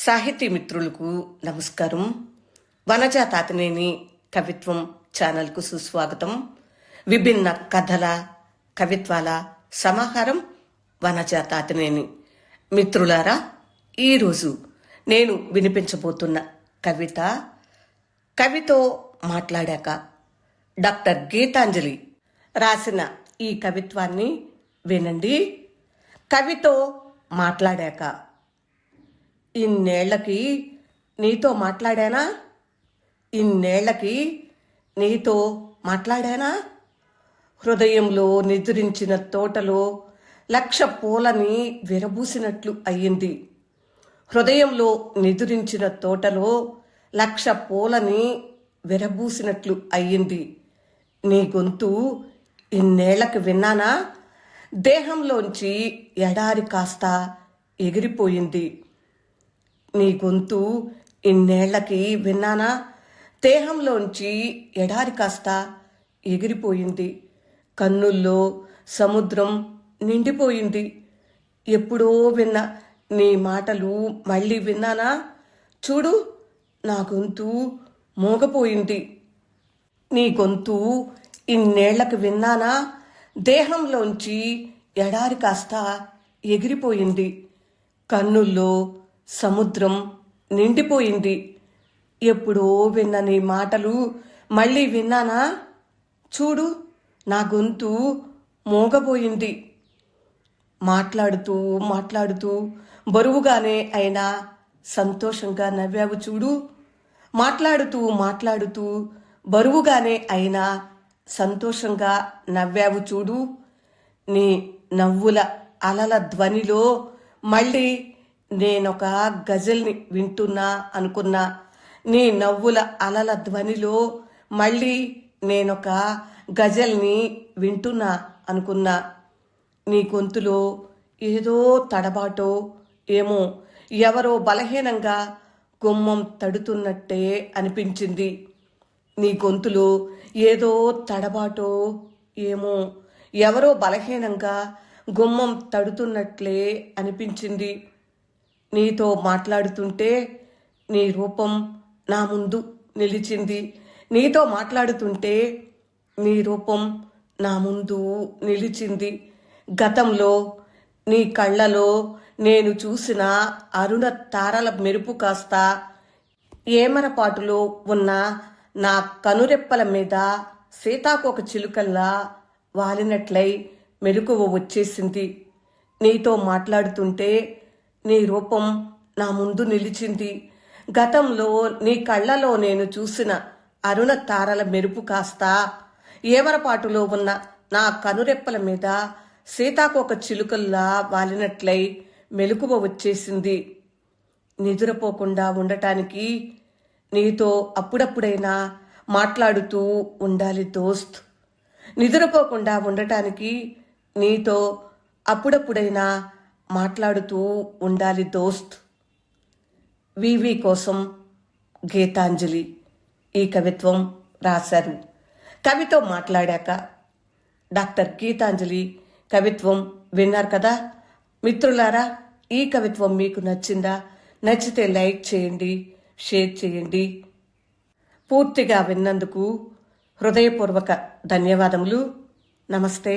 సాహితీ మిత్రులకు నమస్కారం. వనజ తాతినేని కవిత్వం ఛానల్కు సుస్వాగతం. విభిన్న కథల కవిత్వాల సమాహారం వనజ తాతినేని. మిత్రులారా, ఈరోజు నేను వినిపించబోతున్న కవిత కవితో మాట్లాడాక. డాక్టర్ గీతాంజలి రాసిన ఈ కవిత్వాన్ని వినండి. కవితో మాట్లాడాక. ఇన్నేళ్లకి నీతో మాట్లాడానా? ఇన్నేళ్లకి నీతో మాట్లాడానా? హృదయంలో నిద్రించిన తోటలో 1,00,000 పూలని విరబూసినట్లు అయ్యింది. హృదయంలో నిద్రించిన తోటలో 1,00,000 పూలని విరబూసినట్లు అయ్యింది. నీ గొంతు ఇన్నేళ్లకి విన్నానా? దేహంలోంచి ఎడారి కాస్త ఎగిరిపోయింది. నీ గొంతు ఇన్నేళ్లకి విన్నానా? దేహంలోంచి ఎడారి కాస్త ఎగిరిపోయింది. కన్నుల్లో సముద్రం నిండిపోయింది. ఎప్పుడో విన్న నీ మాటలు మళ్ళీ విన్నానా? చూడు, నా గొంతు మోగపోయింది. నీ గొంతు ఇన్నేళ్లకి విన్నానా? దేహంలోంచి ఎడారి కాస్త ఎగిరిపోయింది. కన్నుల్లో సముద్రం నిండిపోయింది. ఎప్పుడో విన్న నీ మాటలు మళ్ళీ విన్నానా? చూడు, నా గొంతు మోగబోయింది. మాట్లాడుతూ మాట్లాడుతూ బరువుగానే అయినా సంతోషంగా నవ్వావు చూడు. మాట్లాడుతూ మాట్లాడుతూ బరువుగానే అయినా సంతోషంగా నవ్వావు చూడు. నీ నవ్వుల అలల ధ్వనిలో మళ్ళీ నేనొక గజల్ని వింటున్నా అనుకున్నా. నీ నవ్వుల అలల ధ్వనిలో మళ్ళీ నేనొక గజల్ని వింటున్నా అనుకున్నా. నీ గొంతులో ఏదో తడబాటో ఏమో, ఎవరో బలహీనంగా గుమ్మం తడుతున్నట్టే అనిపించింది. నీ గొంతులో ఏదో తడబాటో ఏమో, ఎవరో బలహీనంగా గుమ్మం తడుతున్నట్లే అనిపించింది. నీతో మాట్లాడుతుంటే నీ రూపం నా ముందు నిలిచింది. నీతో మాట్లాడుతుంటే నీ రూపం నా ముందు నిలిచింది. గతంలో నీ కళ్ళలో నేను చూసిన అరుణ తారల మెరుపు కాస్త ఏమరపాటులో ఉన్న నా కనురెప్పల మీద సీతాకోక చిలుకల్లా వాలినట్లై మెలకువ వచ్చేసింది. నీతో మాట్లాడుతుంటే నీ రూపం నా ముందు నిలిచింది. గతంలో నీ కళ్ళలో నేను చూసిన అరుణ తారల మెరుపు కాస్త ఏమరపాటులో ఉన్న నా కనురెప్పల మీద సీతాకోక చిలుకల్లా వాలినట్లై మెలకువ వచ్చేసింది. నిద్రపోకుండా ఉండటానికి నీతో అప్పుడప్పుడైనా మాట్లాడుతూ ఉండాలి దోస్త్. నిద్రపోకుండా ఉండటానికి నీతో అప్పుడప్పుడైనా మాట్లాడుతూ ఉండాలి దోస్త్. వివి కోసం గీతాంజలి ఈ కవిత్వం రాశారు. కవితో మాట్లాడాక. డాక్టర్ గీతాంజలి కవిత్వం విన్నారు కదా మిత్రులారా. ఈ కవిత్వం మీకు నచ్చిందా? నచ్చితే లైక్ చేయండి, షేర్ చేయండి. పూర్తిగా విన్నందుకు హృదయపూర్వక ధన్యవాదములు. నమస్తే.